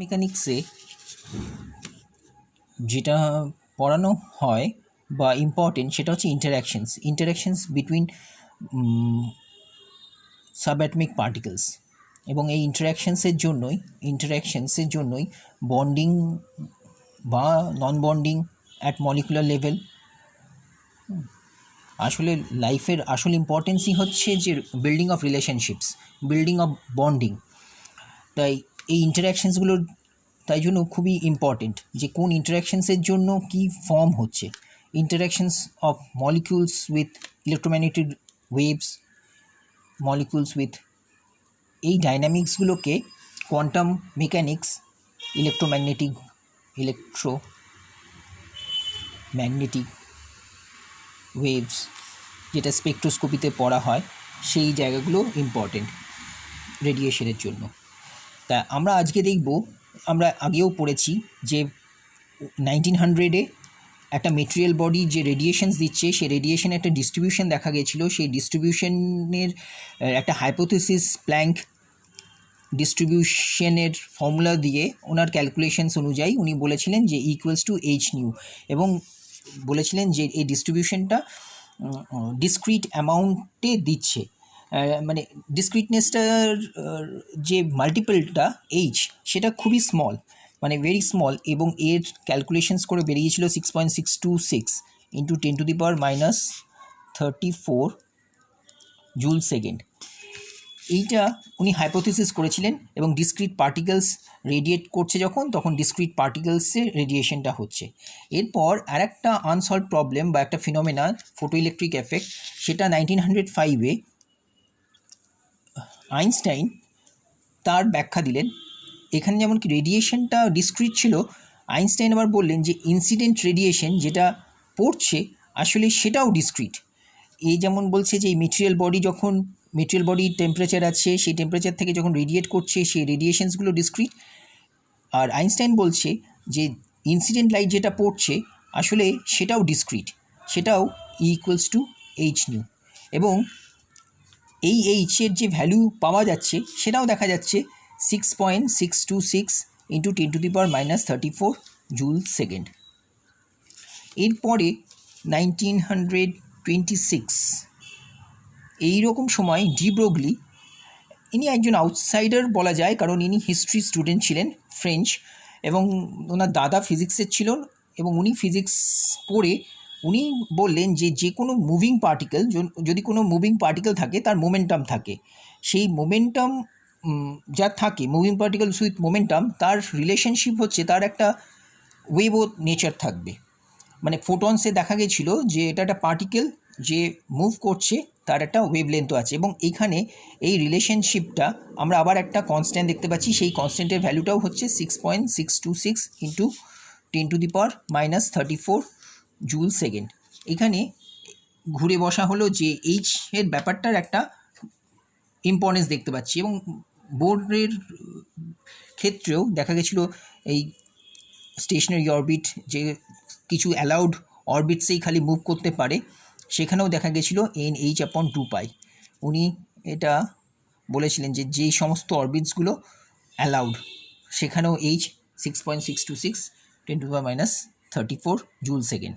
মেকানিক্সে যেটা পড়ানো হয় বা ইম্পর্টেন্ট সেটা হচ্ছে ইন্টারঅ্যাকশনস বিটুইন সাবঅ্যাটমিক পার্টিকেলস, এবং এই ইন্টারঅ্যাকশনসের জন্যই বন্ডিং বা নন বন্ডিং অ্যাট মলিকুলার লেভেল। আসলে লাইফের আসল ইম্পর্টেন্সই হচ্ছে যে building of relationships, building of bonding. তাই এই ইন্টারঅ্যাকশনসগুলোর তাই জন্য খুবই ইম্পর্টেন্ট যে কোন ইন্টারঅ্যাকশনসের জন্য কি ফর্ম হচ্ছে। Interactions of molecules with electromagnetic waves, molecules with এই ডাইনামিক্সগুলোকে কোয়ান্টাম মেকানিক্স, ইলেকট্রোম্যাগনেটিক ওয়েভস যেটা স্পেকট্রোস্কোপিতে পড়া হয়, সেই জায়গাগুলো ইম্পর্টেন্ট রেডিয়েশনের জন্য। তা আমরা আজকে দেখব, আমরা আগেও পড়েছি যে 1900-এ একটা মেটেরিয়াল বডি যে রেডিয়েশনস দিচ্ছে, সেই রেডিয়েশনের একটা ডিস্ট্রিবিউশন দেখা গেছিলো। সেই ডিস্ট্রিবিউশনের একটা হাইপোথিসিস, প্ল্যাঙ্ক ডিস্ট্রিবিউশনের ফর্মুলা দিয়ে ওনার ক্যালকুলেশনস অনুযায়ী উনি বলেছিলেন যে ইকুয়ালস টু এইচ নিউ, এবং বলেছিলেন যে এই ডিস্ট্রিবিউশনটা ডিসক্রিট অ্যামাউন্টে দিচ্ছে, মানে ডিসক্রিটনেসটার যে মাল্টিপলটা এইচ সেটা খুবই স্মল, মানে ভেরি স্মল, এবং এর ক্যালকুলেশনস করে বেরিয়েছিল 6.626 ইন্টু 10⁻34 জুল সেকেন্ড। এইটা উনি হাইপোথিসিস করেছিলেন, এবং ডিসক্রিট পার্টিকেলস রেডিয়েট করছে যখন, তখন ডিসক্রিট পার্টিকেলসে রেডিয়েশনটা হচ্ছে। এরপর আর একটা আনসলভ প্রবলেম বা একটা ফিনোমেনা, ফটো ইলেকট্রিক এফেক্ট, সেটা 1905-এ আইনস্টাইন তার ব্যাখ্যা দিলেন। এখানে যেমন কি রেডিয়েশনটা ডিসক্রিট ছিল, আইনস্টাইন আবার বললেন যে ইনসিডেন্ট রেডিয়েশন যেটা পড়ছে আসলে সেটাও ডিসক্রিট। এই যেমন বলছে যে এই মেটেরিয়াল বডির টেম্পারেচার আছে, সেই টেম্পারেচার থেকে যখন রেডিয়েট করছে সেই রেডিয়েশনসগুলো ডিসক্রিট। আর আইনস্টাইন বলছে যে ইনসিডেন্ট লাইট যেটা পড়ছে আসলে সেটাও ডিসক্রিট, সেটাও ইকুয়ালস টু এইচ নিউ, এবং এই এইচের যে ভ্যালু পাওয়া যাচ্ছে সেটাও দেখা যাচ্ছে 6.626 ইন্টু 10⁻34 জুল সেকেন্ড। এরপরে 1926 এইরকম সময় ডি ব্রোগলি, ইনি একজন আউটসাইডার বলা যায়, কারণ ইনি হিস্ট্রি স্টুডেন্ট ছিলেন, ফ্রেঞ্চ, এবং ওনার দাদা ফিজিক্সের ছিলেন, এবং উনি ফিজিক্স পড়ে উনি বললেন যে যে কোনো মুভিং পার্টিকেল, যদি কোনো মুভিং পার্টিকেল থাকে তার মোমেন্টাম থাকে, সেই মোমেন্টাম যা থাকে, মুভিং পার্টিকেলস উইথ মোমেন্টাম, তার রিলেশনশিপ হচ্ছে তার একটা ওয়েভও নেচার থাকবে। মানে ফোটনসে দেখা গেছিলো যে এটা একটা পার্টিকেল যে মুভ করছে, তার একটা ওয়েভলেন্থও আছে, এবং এইখানে এই রিলেশনশিপটা আমরা আবার একটা কনস্ট্যান্ট দেখতে পাচ্ছি। সেই কনস্ট্যান্টের ভ্যালুটাও হচ্ছে 6.626 ইন্টু 10⁻34 জুল সেকেন্ড। এখানে ঘুরে বসা হলো যে এইচ এর ব্যাপারটার একটা ইম্পর্টেন্স দেখতে পাচ্ছি, এবং বোর্ডের ক্ষেত্রেও দেখা গেছিলো এই স্টেশনারি অরবিট যে কিছু অ্যালাউড অরবিটসেই খালি মুভ করতে পারে, সেখানেও দেখা গেছিলো NH/2π। উনি এটা বলেছিলেন যে যেই সমস্ত অরবিটসগুলো অ্যালাউড সেখানেও H 6.626 10⁻34 জুল সেকেন্ড।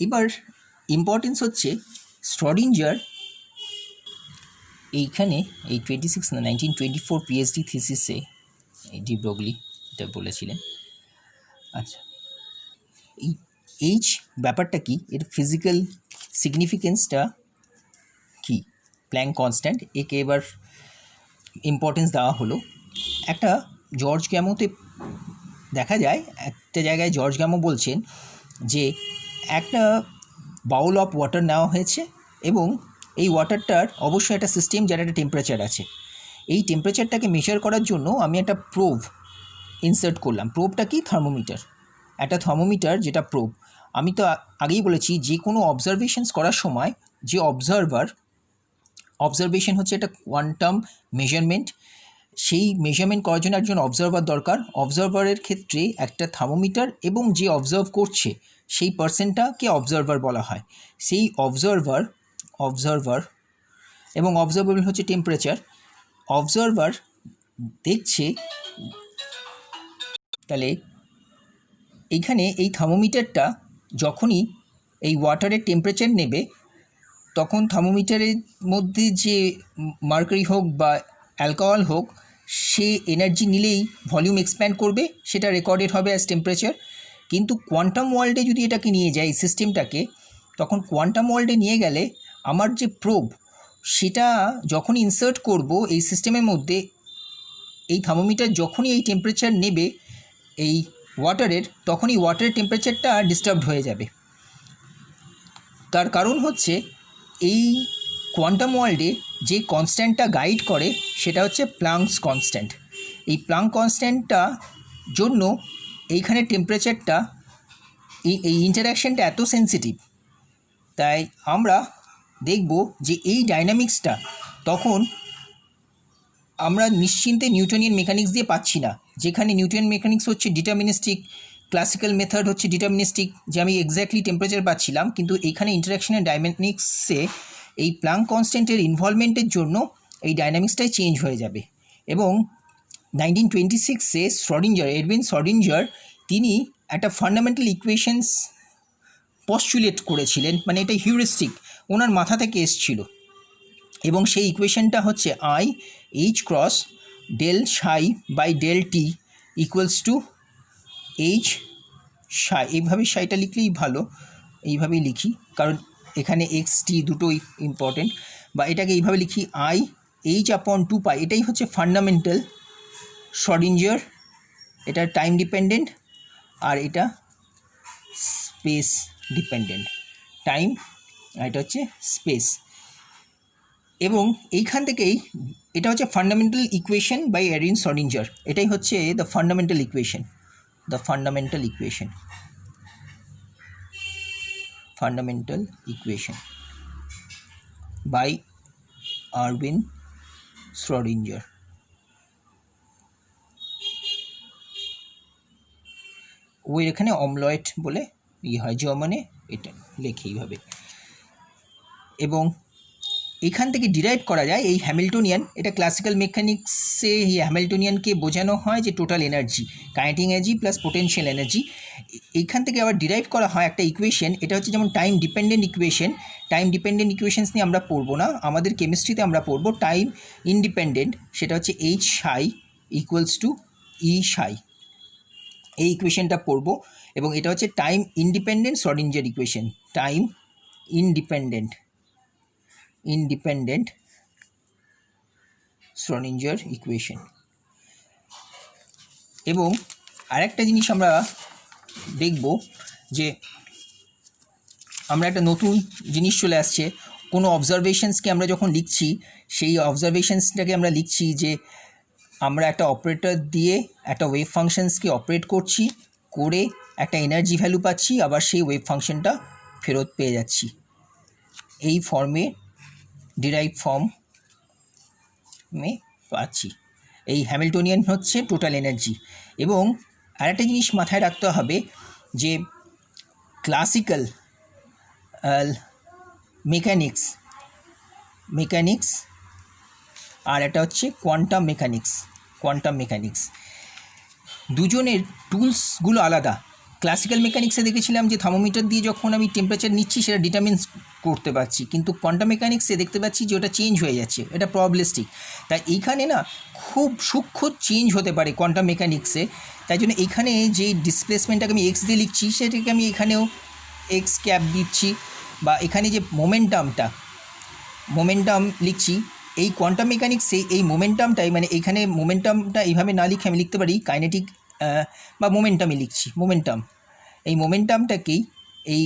এবার ইম্পর্টেন্স হচ্ছে শ্রোডিঞ্জার এইখানে এই 1924 PhD থিসিসে এই ডি ব্রোগলি এটা বলেছিলেন। আচ্ছা, এই এইচ ব্যাপারটা কি, এর ফিজিক্যাল সিগনিফিকেন্সটা কি, প্ল্যাঙ্ক কনস্ট্যান্ট, একে এবার ইম্পর্টেন্স দেওয়া হলো। একটা জর্জ গ্যামোতে দেখা যায়, একটা জায়গায় জর্জ গ্যামো বলছেন যে একটা বাউল অফ ওয়াটার নেওয়া হয়েছে, এবং এই ওয়াটারটার অবশ্যই একটা সিস্টেম যার একটা টেম্পারেচার আছে। এই টেম্পারেচারটাকে মেজার করার জন্য আমি একটা প্রোব ইনসার্ট করলাম। প্রোবটা কি? থার্মোমিটার, একটা থার্মোমিটার যেটা প্রোব। আমি তো আগেই বলেছি যে কোনো অবজারভেশনস করার সময় যে অবজারভেশন হচ্ছে একটা কোয়ান্টাম মেজারমেন্ট, সেই মেজারমেন্ট করার জন্য একজন অবজারভার দরকার। অবজারভারের ক্ষেত্রে একটা থার্মোমিটার এবং যে অবজার্ভ করছে সেই পার্সনটাকে অবজারভার বলা হয়। সেই অবজারভার এবং অবজারভেবল হচ্ছে টেম্পারেচার। অবজারভার দেখছে, তাহলে এইখানে এই থার্মোমিটারটা যখনই এই ওয়াটারের টেম্পারেচার নেবে, তখন থার্মোমিটারের মধ্যে যে মার্কারি হোক বা অ্যালকোহল হোক, সে এনার্জি নিলেই ভলিউম এক্সপ্যান্ড করবে, সেটা রেকর্ডেড হবে অ্যাজ টেম্পারেচার। কিন্তু কোয়ান্টাম ওয়ার্ল্ডে যদি এটাকে নিয়ে যায়, এই সিস্টেমটাকে, তখন কোয়ান্টাম ওয়ার্ল্ডে নিয়ে গেলে আমার যে প্রোব, সেটা যখনই ইনসার্ট করব এই সিস্টেমের মধ্যে, এই থার্মোমিটার যখনই এই টেম্পারেচার নেবে এই ওয়াটারের, তখনই ওয়াটারের টেম্পারেচারটা ডিস্টার্বড হয়ে যাবে। তার কারণ হচ্ছে এই কোয়ান্টাম ওয়ার্ল্ডে যে কনস্ট্যান্টটা গাইড করে সেটা হচ্ছে প্লাঙ্কস কনস্ট্যান্ট। এই প্লাঙ্ক কনস্ট্যান্টটা জন্য এইখানে টেম্পারেচারটা, এই ইন্টারাকশানটা এত সেন্সিটিভ, তাই আমরা দেখব যে এই ডাইনামিক্সটা তখন আমরা নিশ্চিন্তে নিউটনিয়ান মেকানিক্স দিয়ে পাচ্ছি না। যেখানে নিউটনিয়ান মেকানিক্স হচ্ছে ডিটারমিনিস্টিক, ক্লাসিক্যাল মেথড হচ্ছে ডিটারমিনিস্টিক, যে আমি এক্স্যাক্টলি টেম্পারেচার পাচ্ছিলাম, কিন্তু এইখানে ইন্টারাকশনের ডাইনামিক্সে এই প্লাঙ্ক কনস্ট্যান্টের ইনভলভমেন্টের জন্য এই ডাইনামিক্সটাই চেঞ্জ হয়ে যাবে। এবং 1926-এ শ্রডিঞ্জার, এডউইন শ্রডিঞ্জার, তিনি একটা ফান্ডামেন্টাল ইকুয়েশনস পস্টুলেট করেছিলেন, মানে এটা হিউরিস্টিক ওনার মাথা থেকে এসছিল। এবং সেই ইকুয়েশনটা হচ্ছে i h cross del psi by del t equals to h psi. এইভাবে সাইটা লিখলেই ভালো, এইভাবেই লিখি, কারণ এখানে এক্স টি দুটোই ইম্পর্টেন্ট। বা এটাকে এইভাবে লিখি আই এইচ আপন 2 পাই। এটাই হচ্ছে ফান্ডামেন্টাল শ্রডিঞ্জার, এটা টাইম ডিপেন্ডেন্ট আর এটা স্পেস ডিপেন্ডেন্ট, টাইম আর এটা হচ্ছে স্পেস। এবং এইখান থেকেই এটা হচ্ছে fundamental equation by Edwin Schrödinger. এটাই হচ্ছে the fundamental equation, the fundamental equation, fundamental equation by Edwin Schrödinger. ওই এখানে অমলয়েট বলে হয় জার্মানে, এটা লেখে এইভাবে। এবং এখান থেকে ডিরাইভ করা যায় এই হ্যামিল্টনিয়ান। এটা ক্লাসিক্যাল মেকানিক্সে এই হ্যামিল্টনিয়ানকে বোঝানো হয় যে total energy, kinetic energy plus potential energy. এইখান থেকে আবার ডিরাইভ করা হয় একটা ইকুয়েশন, এটা হচ্ছে যেমন time dependent equation. Time dependent equations নিয়ে আমরা পড়বো না, আমাদের কেমিস্ট্রিতে আমরা পড়বো টাইম ইনডিপেন্ডেন্ট, সেটা হচ্ছে এইচ সাই ইকুয়ালস টু ই সাই। এই ইকুয়েশনটা পড়বো। এবং এটা হচ্ছে time independent Schrödinger equation, time independent Schrödinger equation. এবং আরেকটা জিনিস আমরা দেখব যে আমরা একটা নতুন জিনিস চলে আসছে, কোনো অবজারভেশনসকে আমরা যখন লিখছি, সেই অবজারভেশনসটাকে আমরা লিখছি যে আমরা একটা অপারেটর দিয়ে একটা ওয়েভ ফাংশনসকে অপারেট করছি, করে একটা এনার্জি ভ্যালু পাচ্ছি, আবার সেই ওয়েভ ফাংশনটা ফেরত পেয়ে যাচ্ছি। এই ফর্মে ডিরাইভ ফর্মে পাচ্ছি। এই হ্যামিল্টনিয়ান হচ্ছে টোটাল এনার্জি। এবং আরেকটা জিনিস মাথায় রাখতে হবে যে ক্লাসিক্যাল মেকানিক্স আর এটা হচ্ছে কোয়ান্টাম মেকানিক্স, দুজনের টুলসগুলো আলাদা। ক্লাসিক্যাল মেকানিক্সে দেখেছিলাম যে থার্মোমিটার দিয়ে যখন আমি টেম্পারেচার নিচ্ছি সেটা ডিটারমিন করতে পারছি, কিন্তু কোয়ান্টাম মেকানিক্সে দেখতে পাচ্ছি যে ওটা চেঞ্জ হয়ে যাচ্ছে, এটা প্রবাবিলিস্টিক। তাই এইখানে না খুব সূক্ষ্ম চেঞ্জ হতে পারে কোয়ান্টাম মেকানিক্সে। তাই জন্য এইখানে যে ডিসপ্লেসমেন্টটাকে আমি এক্স দিয়ে লিখছি, সেটাকে আমি এখানেও এক্স ক্যাপ দিচ্ছি, বা এখানে যে মোমেন্টাম লিখছি, এই কোয়ান্টাম মেকানিক্সে এই মোমেন্টামটাই, মানে এইখানে মোমেন্টামটা এইভাবে না লিখে আমি লিখতে পারি কাইনেটিক বা মোমেন্টামই লিখছি, এই মোমেন্টামটাকেই এই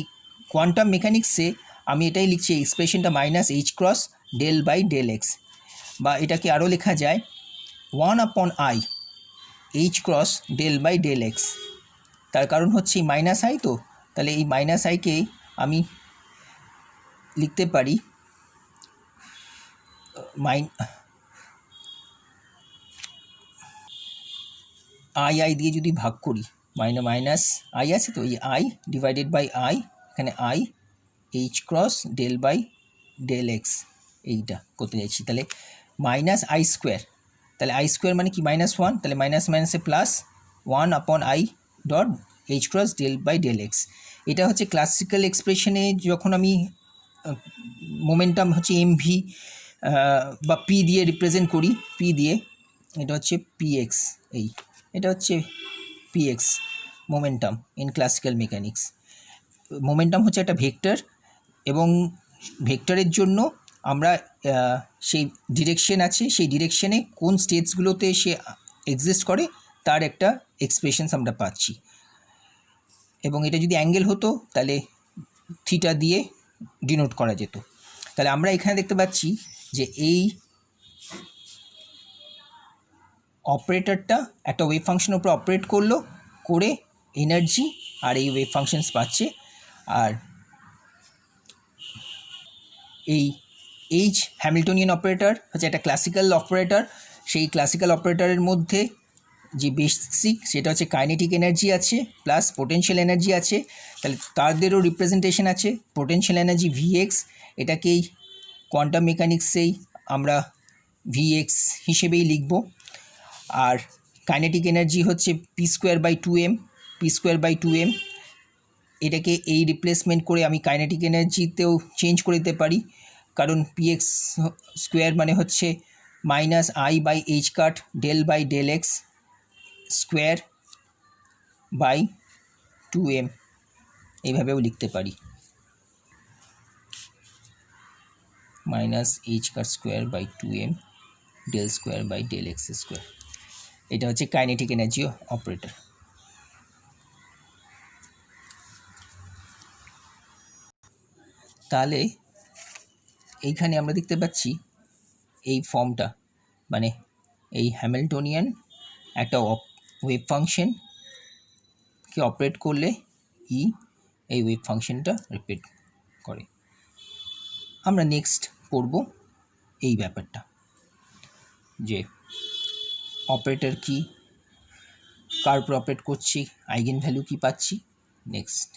কোয়ান্টাম মেকানিক্সে আমি এটাই লিখছি, এক্সপ্রেশনটা minus h cross del by del x, বা এটাকে আরও লেখা যায় 1/i h cross del by del x. তার কারণ হচ্ছে এই মাইনাস আই, তো তাহলে এই মাইনাস আইকে আমি লিখতে পারি আই দিয়ে যদি ভাগ করি, মাইনাস আই আছে, তো এই আই ডিভাইডেড বাই আই, এখানে i h cross del by del x এইটা করতে যাচ্ছি। তাহলে মাইনাস আই স্কোয়ার তাহলে আই স্কোয়ার মানে কি -1, তাহলে মাইনাস মাইনাসে plus 1/i dot h cross del by del x. এটা হচ্ছে ক্লাসিক্যাল এক্সপ্রেশনে যখন আমি মোমেন্টাম হচ্ছে এমভি বা পি দিয়ে রিপ্রেজেন্ট করি, পি দিয়ে, এটা হচ্ছে পিএক্স, এটা হচ্ছে PX momentum in classical mechanics. Momentum হচ্ছে একটা ভেক্টর, এবং ভেক্টরের জন্য আমরা সেই ডিরেকশন আছে, সেই ডিরেকশনে কোন স্টেটসগুলোতে সে এক্সিস্ট করে তার একটা এক্সপ্রেশনস আমরা পাচ্ছি। এবং এটা যদি অ্যাঙ্গেল হতো তাহলে থিটা দিয়ে ডিনোট করা যেত। তাহলে আমরা এখানে দেখতে পাচ্ছি যে এই অপারেটরটা একটা ওয়েভ ফাংশনের উপর অপারেট করলো, করে এনার্জি আর এই ওয়েভ ফাংশনস পাচ্ছে। আর এই এইচ হ্যামিল্টনিয়ান অপারেটর হচ্ছে একটা ক্লাসিক্যাল অপারেটর। সেই ক্লাসিক্যাল অপারেটরের মধ্যে যে বেসিক সেটা হচ্ছে কাইনেটিক এনার্জি আছে প্লাস পোটেনশিয়াল এনার্জি আছে। তাহলে তাদেরও রিপ্রেজেন্টেশন আছে, পোটেনশিয়াল এনার্জি ভিএক্স, এটাকেই কোয়ান্টাম মেকানিক্সেই আমরা ভিএক্স হিসেবেই লিখব। আর কাইনেটিক এনার্জি হচ্ছে p²/2m, এটাকে এই রিপ্লেসমেন্ট করে আমি কাইনেটিক এনার্জিতেও চেঞ্জ করে দিতে পারি, কারণ px স্কোয়ার মানে হচ্ছে -i/h cut del by del x square by 2m, এইভাবেও লিখতে পারি, -h cut square by 2m del square by del x square. এটা হচ্ছে কাইনেটিক এনার্জি অপারেটর। তাহলে এইখানে আমরা দেখতে পাচ্ছি এই ফর্মটা, মানে এই হ্যামিল্টনিয়ান একটা ওয়েভ ফাংশনকে অপারেট করলে এই ওয়েভ ফাংশনটা রিপিট করে। আমরা নেক্সট পড়ব এই ব্যাপারটা, যে অপারেটর কি, কার উপর অপারেট করছি, আইগেন ভ্যালু কি পাচ্ছি। নেক্সট।